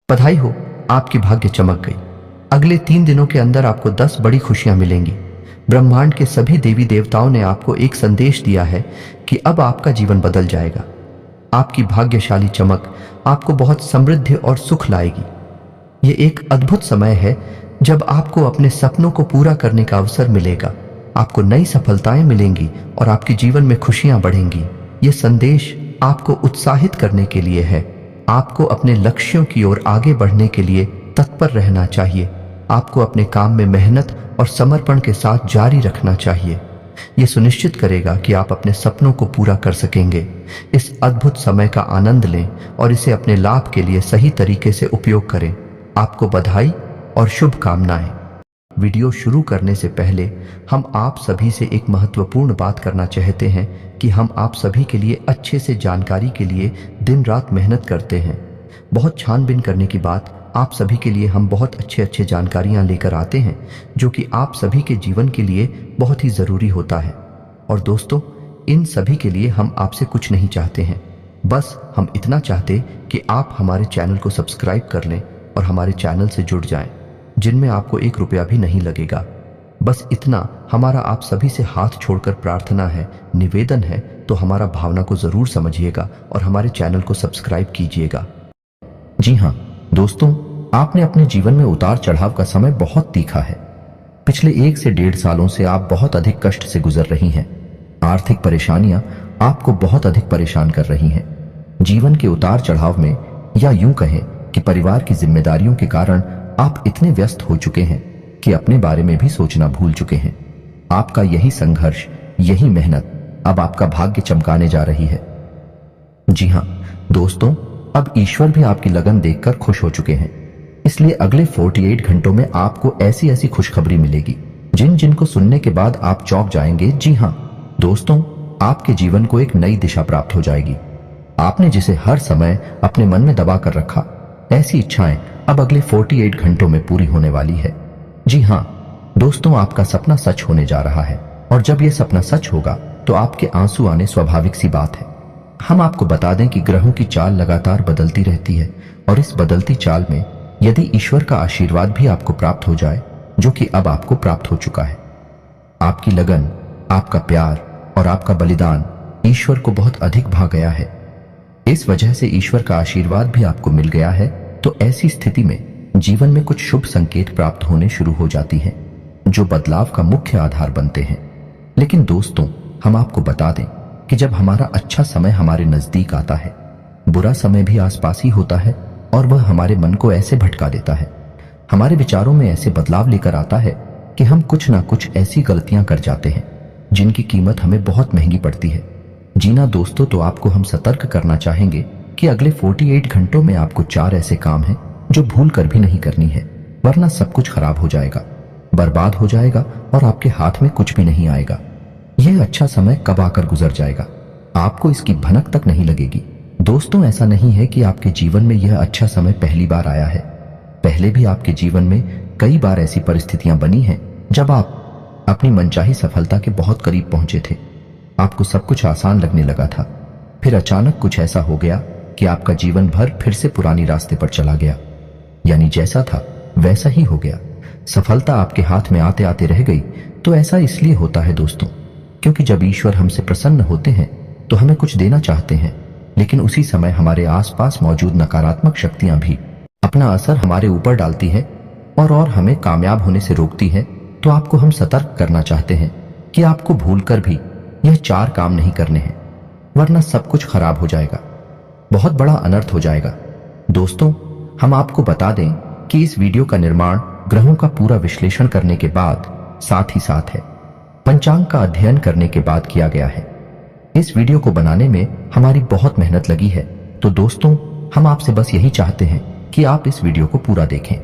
बधाई हो, आपकी भाग्य चमक गई। अगले 3 दिनों के अंदर आपको 10 बड़ी खुशियां मिलेंगी। ब्रह्मांड के सभी देवी देवताओं ने आपको एक संदेश दिया है कि अब आपका जीवन बदल जाएगा। आपकी भाग्यशाली चमक आपको बहुत समृद्धि और सुख लाएगी। ये एक अद्भुत समय है जब आपको अपने सपनों को पूरा करने का अवसर मिलेगा। आपको नई सफलताएं मिलेंगी और आपके जीवन में खुशियां बढ़ेंगी। ये संदेश आपको उत्साहित करने के लिए है। आपको अपने लक्ष्यों की ओर आगे बढ़ने के लिए तत्पर रहना चाहिए। आपको अपने काम में मेहनत और समर्पण के साथ जारी रखना चाहिए। यह सुनिश्चित करेगा कि आप अपने सपनों को पूरा कर सकेंगे। इस अद्भुत समय का आनंद लें और इसे अपने लाभ के लिए सही तरीके से उपयोग करें। आपको बधाई और शुभकामनाएं। वीडियो शुरू करने से पहले हम आप सभी से एक महत्वपूर्ण बात करना चाहते हैं कि हम आप सभी के लिए अच्छे से जानकारी के लिए दिन रात मेहनत करते हैं। बहुत छानबीन करने की बाद आप सभी के लिए हम बहुत अच्छे जानकारियां लेकर आते हैं जो कि आप सभी के जीवन के लिए बहुत ही ज़रूरी होता है। और दोस्तों, इन सभी के लिए हम आपसे कुछ नहीं चाहते हैं, बस हम इतना चाहते कि आप हमारे चैनल को सब्सक्राइब कर लें और हमारे चैनल से जुड़ जाएं, जिनमें आपको 1 रुपया भी नहीं लगेगा। बस इतना हमारा आप सभी से हाथ छोड़कर प्रार्थना है, निवेदन है। तो हमारा भावना को जरूर समझिएगा और हमारे चैनल को सब्सक्राइब कीजिएगा। जी हाँ दोस्तों, आपने अपने जीवन में उतार चढ़ाव का समय बहुत तीखा है। पिछले 1 से 1.5 सालों से आप बहुत अधिक कष्ट से गुजर रही हैं। आर्थिक परेशानियां आपको बहुत अधिक परेशान कर रही हैं। जीवन के उतार चढ़ाव में, या यूं कहें कि परिवार की जिम्मेदारियों के कारण आप इतने व्यस्त हो चुके हैं कि अपने बारे में भी सोचना भूल चुके हैं। आपका यही संघर्ष, यही मेहनत अब आपका भाग्य चमकाने जा रही है। जी हाँ दोस्तों, अब ईश्वर भी आपकी लगन देखकर खुश हो चुके हैं। इसलिए अगले 48 घंटों में आपको ऐसी ऐसी खुशखबरी मिलेगी जिनको सुनने के बाद आप चौंक जाएंगे। जी हाँ दोस्तों, आपके जीवन को एक नई दिशा प्राप्त हो जाएगी। आपने जिसे हर समय अपने मन में दबा कर रखा, ऐसी इच्छाएं अब अगले 48 घंटों में पूरी होने वाली है। जी हाँ दोस्तों, आपका सपना सच होने जा रहा है और जब यह सपना सच होगा तो आपके आंसू आने स्वाभाविक सी बात है। हम आपको बता दें कि ग्रहों की चाल लगातार बदलती रहती है और इस बदलती चाल में यदि ईश्वर का आशीर्वाद भी आपको प्राप्त हो जाए, जो कि अब आपको प्राप्त हो चुका है, आपकी लगन, आपका प्यार और आपका बलिदान ईश्वर को बहुत अधिक भा गया है। इस वजह से ईश्वर का आशीर्वाद भी आपको मिल गया है। तो ऐसी स्थिति में जीवन में कुछ शुभ संकेत प्राप्त होने शुरू हो जाती हैं, जो बदलाव का मुख्य आधार बनते हैं। लेकिन दोस्तों, हम आपको बता दें कि जब हमारा अच्छा समय हमारे नजदीक आता है, बुरा समय भी आसपास ही होता है और वह हमारे मन को ऐसे भटका देता है, हमारे विचारों में ऐसे बदलाव लेकर आता है कि हम कुछ ना कुछ ऐसी गलतियां कर जाते हैं जिनकी कीमत हमें बहुत महंगी पड़ती है। जीना दोस्तों, तो आपको हम सतर्क करना चाहेंगे कि अगले 48 घंटों में आपको 4 ऐसे काम हैं जो भूल कर भी नहीं करनी है, वरना सब कुछ खराब हो जाएगा, बर्बाद हो जाएगा और आपके हाथ में कुछ भी नहीं आएगा। यह अच्छा समय कब आकर गुजर जाएगा, आपको इसकी भनक तक नहीं लगेगी। दोस्तों, ऐसा नहीं है कि आपके जीवन में यह अच्छा समय पहली बार आया है। पहले भी आपके जीवन में कई बार ऐसी परिस्थितियां बनी हैं जब आप अपनी मनचाही सफलता के बहुत करीब पहुंचे थे। आपको सब कुछ आसान लगने लगा था, फिर अचानक कुछ ऐसा हो गया कि आपका जीवन भर फिर से पुरानी रास्ते पर चला गया, यानी जैसा था वैसा ही हो गया। सफलता आपके हाथ में आते आते रह गई। तो ऐसा इसलिए होता है दोस्तों, क्योंकि जब ईश्वर हमसे प्रसन्न होते हैं तो हमें कुछ देना चाहते हैं, लेकिन उसी समय हमारे आसपास मौजूद नकारात्मक शक्तियां भी अपना असर हमारे ऊपर डालती है और हमें कामयाब होने से रोकती है। तो आपको हम सतर्क करना चाहते हैं कि आपको भूलकर भी यह 4 काम नहीं करने हैं, वरना सब कुछ खराब हो जाएगा, बहुत बड़ा अनर्थ हो जाएगा। दोस्तों, हम आपको बता दें कि इस वीडियो का निर्माण ग्रहों का पूरा विश्लेषण करने के बाद, साथ ही साथ है पंचांग का अध्ययन करने के बाद किया गया है। इस वीडियो को बनाने में हमारी बहुत मेहनत लगी है। तो दोस्तों, हम आपसे बस यही चाहते हैं कि आप इस वीडियो को पूरा देखें,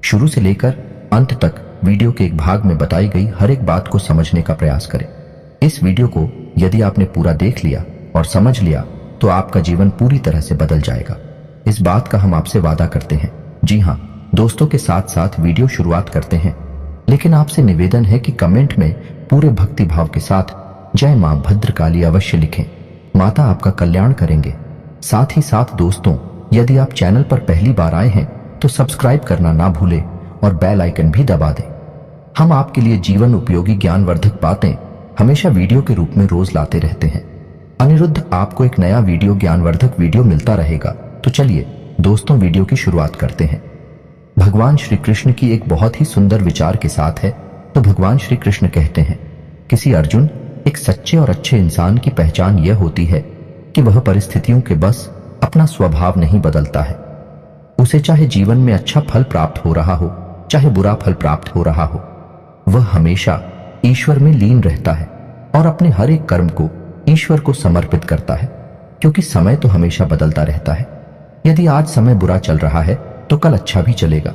शुरू से लेकर अंत तक वीडियो के एक भाग में बताई गई हर एक बात को समझने का प्रयास करें। इस वीडियो को यदि आपने पूरा देख लिया और समझ लिया तो आपका जीवन पूरी तरह से बदल जाएगा। इस बात का हम आपसे वादा करते हैं। जी हाँ दोस्तों, के साथ साथ वीडियो शुरुआत करते हैं, लेकिन आपसे निवेदन है कि कमेंट में पूरे भक्ति भाव के साथ जय मां भद्रकाली अवश्य लिखें। माता आपका कल्याण करेंगे। साथ ही साथ दोस्तों, यदि आप चैनल पर पहली बार आए हैं तो सब्सक्राइब करना ना भूलें और बेल आइकन भी दबा दें। हम आपके लिए जीवन उपयोगी ज्ञानवर्धक बातें हमेशा वीडियो के रूप में रोज लाते रहते हैं। अनिरुद्ध आपको एक नया वीडियो ज्ञानवर्धक वीडियो मिलता रहेगा। तो चलिए दोस्तों वीडियो की शुरुआत करते हैं। भगवान श्री कृष्ण की एक बहुत ही सुंदर विचार के साथ है। तो भगवान श्री कृष्ण कहते हैं, किसी अर्जुन, एक सच्चे और अच्छे इंसान की पहचान यह होती है कि वह परिस्थितियों के बस अपना स्वभाव नहीं बदलता है। उसे चाहे जीवन में अच्छा फल प्राप्त हो रहा हो, चाहे बुरा फल प्राप्त हो रहा हो, वह हमेशा ईश्वर में लीन रहता है और अपने हर एक कर्म को ईश्वर को समर्पित करता है, क्योंकि समय तो हमेशा बदलता रहता है। यदि आज समय बुरा चल रहा है तो कल अच्छा भी चलेगा,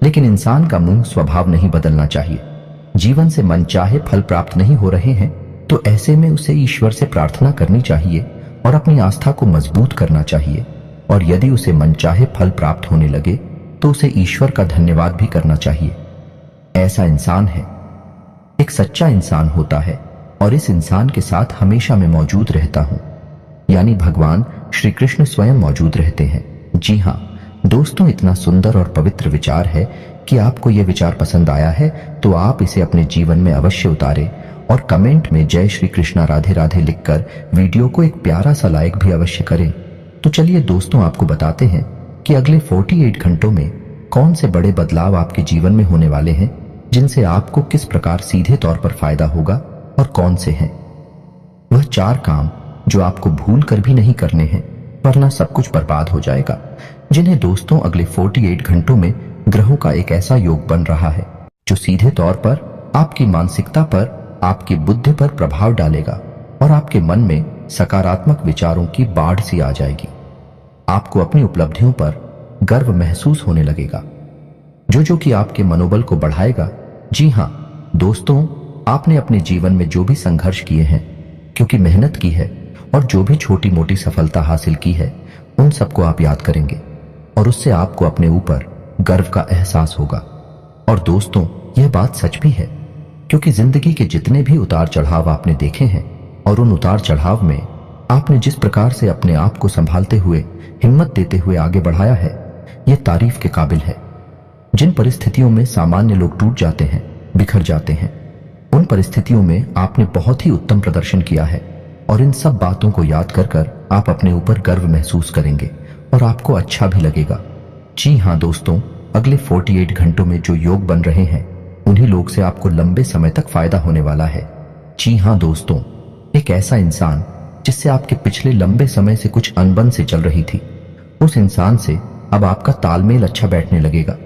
लेकिन इंसान का मूल स्वभाव नहीं बदलना चाहिए। जीवन से मनचाहे फल प्राप्त नहीं हो रहे हैं तो ऐसे में उसे ईश्वर से प्रार्थना करनी चाहिए और अपनी आस्था को मजबूत करना चाहिए। और यदि उसे मनचाहे फल प्राप्त होने लगे तो उसे ईश्वर का धन्यवाद भी करना चाहिए। ऐसा इंसान है, एक सच्चा इंसान होता है और इस इंसान के साथ हमेशा मैं मौजूद रहता हूं, यानी भगवान श्री कृष्ण स्वयं मौजूद रहते हैं। जी हां दोस्तों, इतना सुंदर और पवित्र विचार है कि आपको यह विचार पसंद आया है तो आप इसे अपने जीवन में अवश्य उतारें और कमेंट में जय श्री कृष्णा राधे राधे लिखकर वीडियो को एक प्यारा सा लाइक भी अवश्य करें। तो चलिए दोस्तों आपको बताते हैं कि अगले 48 घंटों में कौन से बड़े बदलाव आपके जीवन में होने वाले हैं, जिनसे आपको किस प्रकार सीधे तौर पर फायदा होगा और कौन से हैं। वह 4 काम जो आपको भूल कर भी नहीं करने हैं, वरना सब कुछ बर्बाद हो जाएगा, जिन्हें दोस्तों अगले 48 घंटों में ग्रहों का एक ऐसा योग बन रहा है जो सीधे तौर पर आपकी मानसिकता पर, आपकी बुद्धि पर प्रभाव डालेगा और आपके मन में सकारात्मक विचारों की बाढ़ सी आ जाएगी। आपको अपनी उपलब्धियों पर गर्व महसूस होने लगेगा, जो कि आपके मनोबल को बढ़ाएगा। जी हां दोस्तों, आपने अपने जीवन में जो भी संघर्ष किए हैं, क्योंकि मेहनत की है और जो भी छोटी मोटी सफलता हासिल की है, उन सबको आप याद करेंगे और उससे आपको अपने ऊपर गर्व का एहसास होगा। और दोस्तों यह बात सच भी है, क्योंकि जिंदगी के जितने भी उतार चढ़ाव आपने देखे हैं और उन उतार चढ़ाव में आपने जिस प्रकार से अपने आप को संभालते हुए, हिम्मत देते हुए आगे बढ़ाया है, यह तारीफ के काबिल है। जिन परिस्थितियों में सामान्य लोग टूट जाते हैं, बिखर जाते हैं, उन परिस्थितियों में आपने बहुत ही उत्तम प्रदर्शन किया है और इन सब बातों को याद कर आप अपने ऊपर गर्व महसूस करेंगे और आपको अच्छा भी लगेगा। जी हां दोस्तों, अगले 48 घंटों में जो योग बन रहे हैं, उन्हीं लोग से आपको लंबे समय तक फायदा होने वाला है। जी हां दोस्तों, एक ऐसा इंसान जिससे आपके पिछले लंबे समय से कुछ अनबन से चल रही थी, उस इंसान से अब आपका तालमेल अच्छा बैठने लगेगा,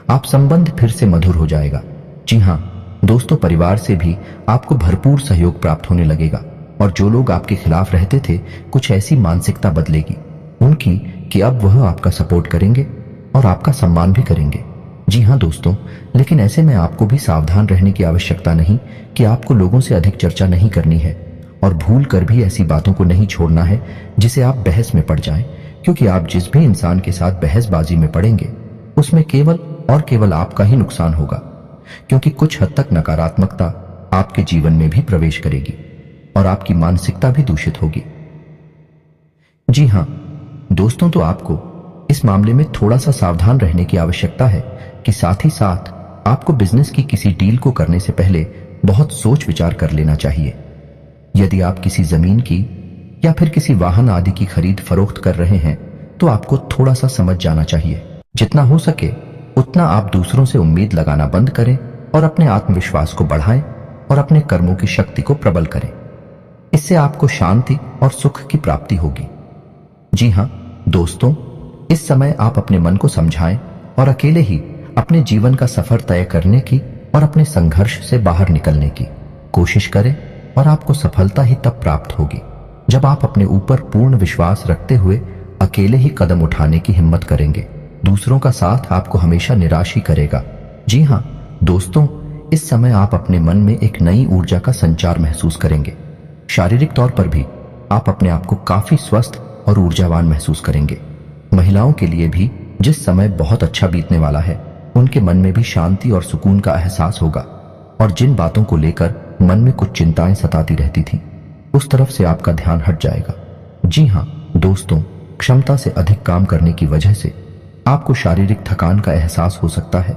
आप संबंध फिर से मधुर हो जाएगा। जी हां दोस्तों, परिवार से भी आपको भरपूर सहयोग प्राप्त होने लगेगा और जो लोग आपके खिलाफ रहते थे, कुछ ऐसी मानसिकता बदलेगी उनकी कि अब वह आपका सपोर्ट करेंगे और आपका सम्मान भी करेंगे। जी हां दोस्तों, लेकिन ऐसे में आपको भी सावधान रहने की आवश्यकता नहीं कि आपको लोगों से अधिक चर्चा नहीं करनी है और भूल कर भी ऐसी बातों को नहीं छोड़ना है जिसे आप बहस में पड़ जाएं, क्योंकि आप जिस भी इंसान के साथ बहसबाजी में पड़ेंगे उसमें केवल और केवल आपका ही नुकसान होगा, क्योंकि कुछ हद तक नकारात्मकता आपके जीवन में भी प्रवेश करेगी और आपकी मानसिकता भी दूषित होगी। जी हां दोस्तों, तो आपको इस मामले में थोड़ा सा सावधान रहने की आवश्यकता है कि साथ ही साथ आपको बिजनेस की किसी डील को करने से पहले बहुत सोच विचार कर लेना चाहिए। यदि आप किसी जमीन की या फिर किसी वाहन आदि की खरीद फरोख्त कर रहे हैं तो आपको थोड़ा सा समझ जाना चाहिए। जितना हो सके उतना आप दूसरों से उम्मीद लगाना बंद करें और अपने आत्मविश्वास को बढ़ाएं और अपने कर्मों की शक्ति को प्रबल करें। इससे आपको शांति और सुख की प्राप्ति होगी। जी हां दोस्तों, इस समय आप अपने मन को समझाएं और अकेले ही अपने जीवन का सफर तय करने की और अपने संघर्ष से बाहर निकलने की कोशिश करें और आपको सफलता ही तब प्राप्त होगी जब आप अपने ऊपर पूर्ण विश्वास रखते हुए अकेले ही कदम उठाने की हिम्मत करेंगे। दूसरों का साथ आपको हमेशा निराश ही करेगा। जी हां दोस्तों, इस समय आप अपने मन में एक नई ऊर्जा का संचार महसूस करेंगे। शारीरिक तौर पर भी आप अपने आप को काफी स्वस्थ और ऊर्जावान महसूस करेंगे। महिलाओं के लिए भी जिस समय बहुत अच्छा बीतने वाला है, उनके मन में भी शांति और सुकून का एहसास होगा और जिन बातों को लेकर मन में कुछ चिंताएं सताती रहती थीं, उस तरफ से आपका ध्यान हट जाएगा। जी हां दोस्तों, क्षमता से अधिक काम करने की वजह से आपको शारीरिक थकान का एहसास हो सकता है,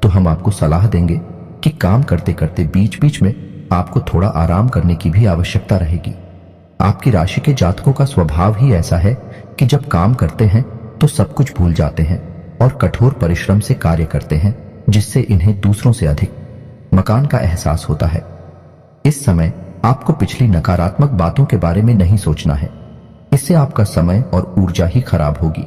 तो हम आपको सलाह देंगे कि काम करते करते बीच बीच में आपको थोड़ा आराम करने की भी आवश्यकता रहेगी। आपकी राशि के जातकों का स्वभाव ही ऐसा है कि जब काम करते हैं तो सब कुछ भूल जाते हैं और कठोर परिश्रम से कार्य करते हैं, जिससे इन्हें दूसरों से अधिक मकान का एहसास होता है। इस समय आपको पिछली नकारात्मक बातों के बारे में नहीं सोचना है, इससे आपका समय और ऊर्जा ही खराब होगी।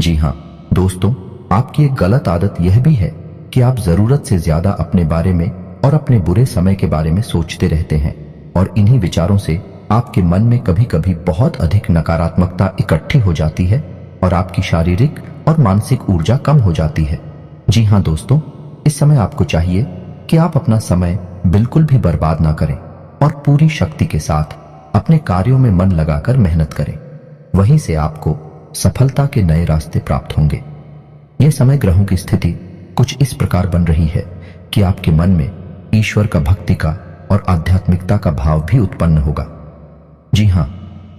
जी हाँ दोस्तों, आपकी एक गलत आदत यह भी है कि आप जरूरत से ज्यादा अपने बारे में और अपने बुरे समय के बारे में सोचते रहते हैं और इन्हीं विचारों से आपके मन में कभी कभी बहुत अधिक नकारात्मकता इकट्ठी हो जाती है और आपकी शारीरिक और मानसिक ऊर्जा कम हो जाती है। जी हाँ दोस्तों, इस समय आपको चाहिए कि आप अपना समय बिल्कुल भी बर्बाद ना करें और पूरी शक्ति के साथ अपने कार्यों में मन लगाकर मेहनत करें। वहीं से आपको सफलता के नए रास्ते प्राप्त होंगे। यह समय ग्रहों की स्थिति कुछ इस प्रकार बन रही है कि आपके मन में ईश्वर का भक्ति का और आध्यात्मिकता का भाव भी उत्पन्न होगा। जी हाँ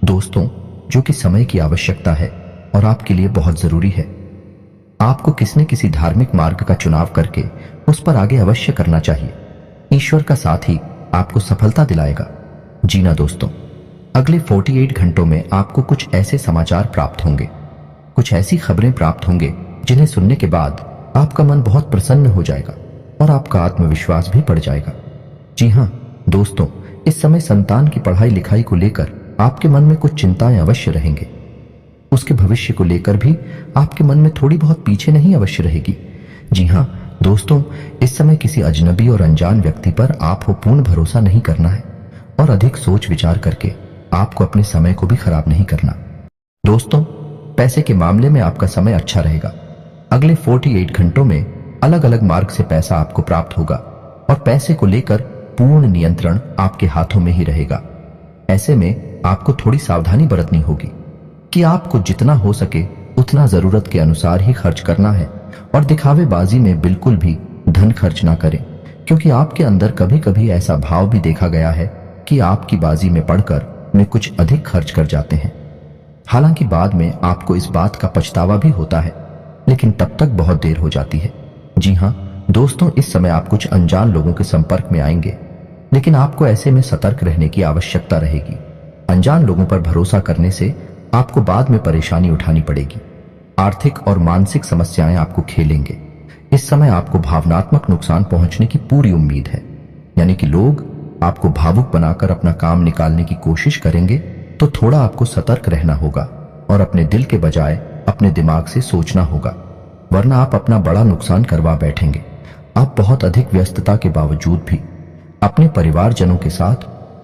दोस्तों, जो कि समय की आवश्यकता है और आपके लिए बहुत जरूरी है। आपको किसी न किसी धार्मिक मार्ग का चुनाव करके उस पर आगे अवश्य करना चाहिए। ईश्वर का साथ ही आपको सफलता दिलाएगा। जी ना दोस्तों, अगले 48 घंटों में आपको कुछ ऐसे समाचार प्राप्त होंगे, कुछ ऐसी खबरें प्राप्त होंगे जिन्हें सुनने के बाद आपका मन बहुत प्रसन्न हो जाएगा और आपका आत्मविश्वास भी बढ़ जाएगा। जी हाँ दोस्तों, इस समय संतान की पढ़ाई लिखाई को लेकर आपके मन में कुछ चिंताएं अवश्य रहेंगे। उसके भविष्य को लेकर भी आपके मन में थोड़ी बहुत पीछे नहीं अवश्य रहेगी। जी हाँ दोस्तों, इस समय किसी अजनबी और अनजान व्यक्ति पर आपको पूर्ण भरोसा नहीं करना है और अधिक सोच विचार करके आपको अपने समय को भी खराब नहीं करना। दोस्तों, पैसे के मामले में आपका समय अच्छा रहेगा। अगले 48 घंटों में अलग अलग मार्ग से पैसा आपको प्राप्त होगा और पैसे को लेकर पूर्ण नियंत्रण आपके हाथों में ही रहेगा। ऐसे में आपको थोड़ी सावधानी बरतनी होगी कि आपको जितना हो सके उतना जरूरत के अनुसार ही खर्च करना है और दिखावेबाजी में बिल्कुल भी धन खर्च ना करें, क्योंकि आपके अंदर कभी कभी ऐसा भाव भी देखा गया है कि आपकी बाजी में पड़कर में कुछ अधिक खर्च कर जाते हैं। हालांकि बाद में आपको इस बात का पछतावा भी होता है, लेकिन तब तक बहुत देर हो जाती है। जी हाँ दोस्तों, इस समय आप कुछ अनजान लोगों के संपर्क में आएंगे, लेकिन आपको ऐसे में सतर्क रहने की आवश्यकता रहेगी। अनजान लोगों पर भरोसा करने से आपको बाद में परेशानी उठानी पड़ेगी। आर्थिक और मानसिक समस्याएं आपको खेलेंगे। इस समय आपको भावनात्मक नुकसान पहुंचने की पूरी उम्मीद है, यानी कि लोग आपको भावुक बनाकर अपना काम निकालने की कोशिश करेंगे, तो थोड़ा आपको सतर्क रहना होगा और अपने दिल के बजाय अपने दिमाग से सोचना होगा, वरना आप अपना बड़ा नुकसान करवा बैठेंगे। आप बहुत अधिक व्यस्तता के बावजूद भी अपने परिवारजनों के साथ,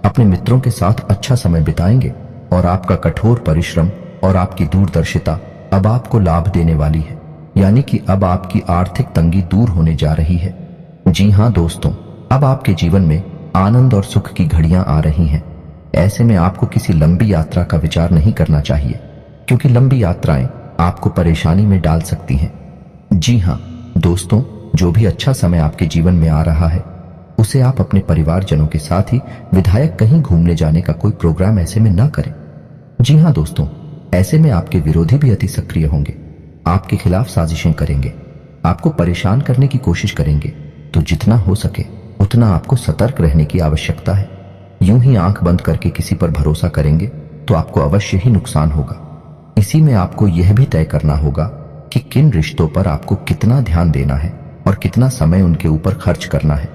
अपने मित्रों के साथ अच्छा समय बिताएंगे और आपका कठोर परिश्रम और आपकी दूरदर्शिता अब आपको लाभ देने वाली है, यानी कि अब आपकी आर्थिक तंगी दूर होने जा रही है। जी हाँ दोस्तों, अब आपके जीवन में आनंद और सुख की घड़ियां आ रही हैं। ऐसे में आपको किसी लंबी यात्रा का विचार नहीं करना चाहिए, क्योंकि लंबी यात्राएं आपको परेशानी में डाल सकती हैं। जी हाँ दोस्तों, जो भी अच्छा समय आपके जीवन में आ रहा है उसे आप अपने परिवारजनों के साथ ही विधायक कहीं घूमने जाने का कोई प्रोग्राम ऐसे में ना करें। जी हाँ दोस्तों, ऐसे में आपके विरोधी भी अति सक्रिय होंगे, आपके खिलाफ साजिशें करेंगे, आपको परेशान करने की कोशिश करेंगे। तो जितना हो सके उतना आपको सतर्क रहने की आवश्यकता है। यूं ही आंख बंद करके किसी पर भरोसा करेंगे तो आपको अवश्य ही नुकसान होगा। इसी में आपको यह भी तय करना होगा कि किन रिश्तों पर आपको कितना ध्यान देना है और कितना समय उनके ऊपर खर्च करना है,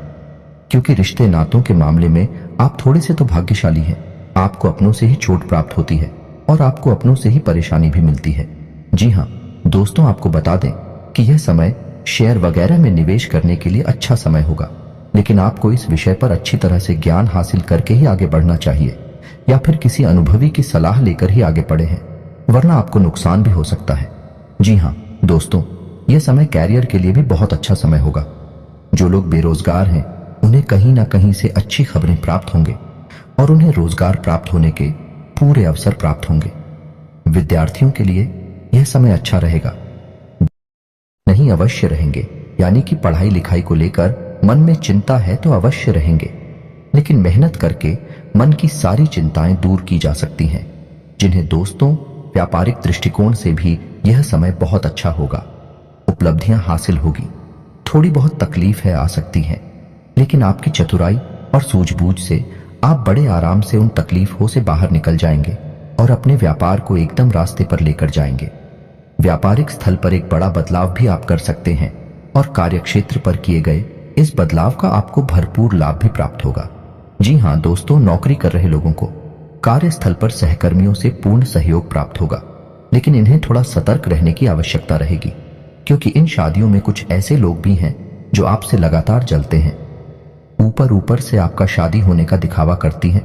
क्योंकि रिश्ते नातों के मामले में आप थोड़े से तो भाग्यशाली हैं। आपको अपनों से ही चोट प्राप्त होती है और आपको अपनों से ही परेशानी भी मिलती है। जी हाँ दोस्तों, आपको बता दें कि यह समय शेयर वगैरह में निवेश करने के लिए अच्छा समय होगा, लेकिन आपको इस विषय पर अच्छी तरह से ज्ञान हासिल करके ही आगे बढ़ना चाहिए, या फिर किसी अनुभवी की सलाह लेकर ही आगे बढ़े हैं, वरना आपको नुकसान भी हो सकता है। जी हाँ दोस्तों, यह समय कैरियर के लिए भी बहुत अच्छा समय होगा। जो लोग बेरोजगार हैं उन्हें कहीं ना कहीं से अच्छी खबरें प्राप्त होंगे और उन्हें रोजगार प्राप्त होने के पूरे अवसर प्राप्त होंगे। विद्यार्थियों के लिए यह समय अच्छा रहेगा, नहीं अवश्य रहेंगे, यानी कि पढ़ाई लिखाई को लेकर मन में चिंता है तो अवश्य रहेंगे, लेकिन मेहनत करके मन की सारी चिंताएं दूर की जा सकती हैं, जिन्हें दोस्तों व्यापारिक दृष्टिकोण से भी यह समय बहुत अच्छा होगा। उपलब्धियां हासिल होगी। थोड़ी बहुत तकलीफें आ सकती हैं, लेकिन आपकी चतुराई और सूझबूझ से आप बड़े आराम से उन तकलीफों से बाहर निकल जाएंगे और अपने व्यापार को एकदम रास्ते पर लेकर जाएंगे। व्यापारिक स्थल पर एक बड़ा बदलाव भी आप कर सकते हैं और कार्यक्षेत्र पर किए गए इस बदलाव का आपको भरपूर लाभ भी प्राप्त होगा। जी हां दोस्तों, नौकरी कर रहे लोगों को कार्यस्थल पर सहकर्मियों से पूर्ण सहयोग प्राप्त होगा, लेकिन इन्हें थोड़ा सतर्क रहने की आवश्यकता रहेगी, क्योंकि इन शादियों में कुछ ऐसे लोग भी हैं जो आपसे लगातार जलते हैं। ऊपर ऊपर से आपका शादी होने का दिखावा करती हैं,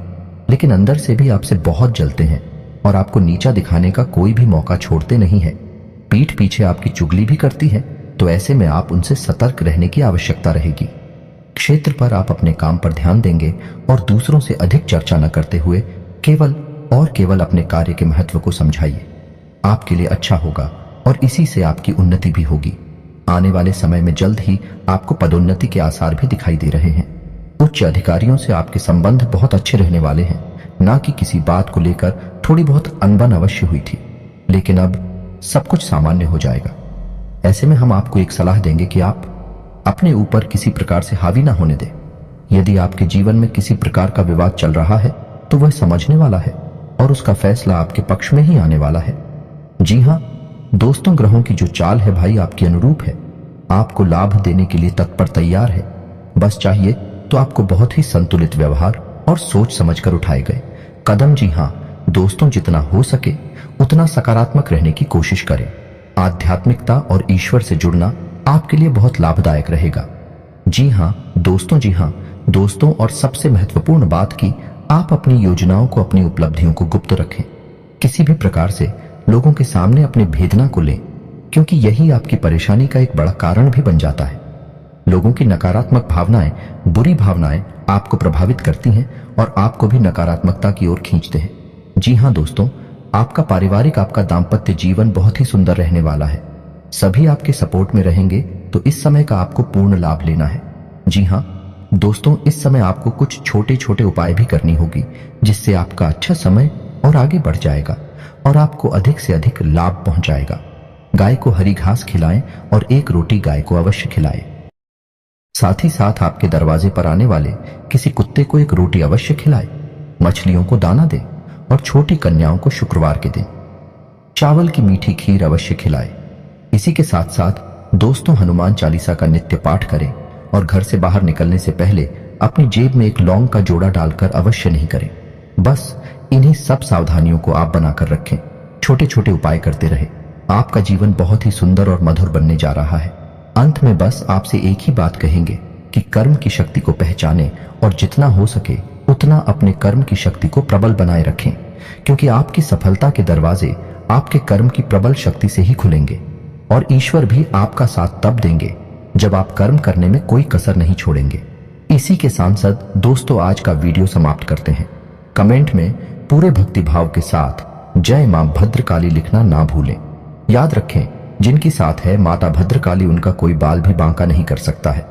लेकिन अंदर से भी आपसे बहुत जलते हैं और आपको नीचा दिखाने का कोई भी मौका छोड़ते नहीं है। पीठ पीछे आपकी चुगली भी करती है, तो ऐसे में आप उनसे सतर्क रहने की आवश्यकता रहेगी। क्षेत्र पर आप अपने काम पर ध्यान देंगे और दूसरों से अधिक चर्चा न करते हुए केवल अपने कार्य के महत्व को समझाइए। आपके लिए अच्छा होगा और इसी से आपकी उन्नति भी होगी। आने वाले समय में जल्द ही आपको पदोन्नति के आसार भी दिखाई दे रहे हैं। उच्च अधिकारियों से आपके संबंध बहुत अच्छे रहने वाले हैं। ना कि किसी बात को लेकर थोड़ी बहुत अनबन अवश्य हुई थी, लेकिन अब सब कुछ सामान्य हो जाएगा। ऐसे में हम आपको एक सलाह देंगे कि आप अपने ऊपर किसी प्रकार से हावी ना होने दें। यदि आपके जीवन में किसी प्रकार का विवाद चल रहा है तो वह समझने वाला है और उसका फैसला आपके पक्ष में ही आने वाला है। जी हां दोस्तों, ग्रहों की जो चाल है भाई आपके अनुरूप है। आपको लाभ देने के लिए तत्पर तैयार है। बस चाहिए तो आपको बहुत ही संतुलित व्यवहार और सोच समझकर उठाए गए कदम। जी हां दोस्तों, जितना हो सके उतना सकारात्मक रहने की कोशिश करें। आध्यात्मिकता और ईश्वर से जुड़ना आपके लिए बहुत लाभदायक रहेगा। जी हां दोस्तों, और सबसे महत्वपूर्ण बात कि आप अपनी योजनाओं को, अपनी उपलब्धियों को गुप्त रखें। किसी भी प्रकार से लोगों के सामने अपने भेद ना को लें, क्योंकि यही आपकी परेशानी का एक बड़ा कारण भी बन जाता है। लोगों की नकारात्मक भावनाएं, बुरी भावनाएं आपको प्रभावित करती हैं और आपको भी नकारात्मकता की ओर खींचते हैं। जी हां दोस्तों, आपका पारिवारिक, आपका दाम्पत्य जीवन बहुत ही सुंदर रहने वाला है। सभी आपके सपोर्ट में रहेंगे, तो इस समय का आपको पूर्ण लाभ लेना है। जी हां दोस्तों, इस समय आपको कुछ छोटे छोटे उपाय भी करनी होगी, जिससे आपका अच्छा समय और आगे बढ़ जाएगा और आपको अधिक से अधिक लाभ पहुंचाएगा। गाय को हरी घास खिलाएं और एक रोटी गाय को अवश्य खिलाएं। साथ ही साथ आपके दरवाजे पर आने वाले किसी कुत्ते को एक रोटी अवश्य खिलाएं। मछलियों को दाना दें और छोटी कन्याओं को शुक्रवार के दिन चावल की मीठी खीर अवश्य खिलाएं। इसी के साथ साथ दोस्तों, हनुमान चालीसा का नित्य पाठ करें और घर से बाहर निकलने से पहले अपनी जेब में एक लौंग का जोड़ा डालकर अवश्य नहीं करें। बस इन्हीं सब सावधानियों को आप बनाकर रखें। छोटे छोटे उपाय करते रहे। आपका जीवन बहुत ही सुंदर और मधुर बनने जा रहा है। अंत में बस आपसे एक ही बात कहेंगे कि कर्म की शक्ति को पहचानें और जितना हो सके उतना अपने कर्म की शक्ति को प्रबल बनाए रखें, क्योंकि आपकी सफलता के दरवाजे आपके कर्म की प्रबल शक्ति से ही खुलेंगे और ईश्वर भी आपका साथ तब देंगे जब आप कर्म करने में कोई कसर नहीं छोड़ेंगे। इसी के सांसद दोस्तों, आज का वीडियो समाप्त करते हैं। कमेंट में पूरे भक्तिभाव के साथ जय मां भद्रकाली लिखना ना भूलें। याद रखें, जिनकी साथ है माता भद्रकाली, उनका कोई बाल भी बांका नहीं कर सकता है।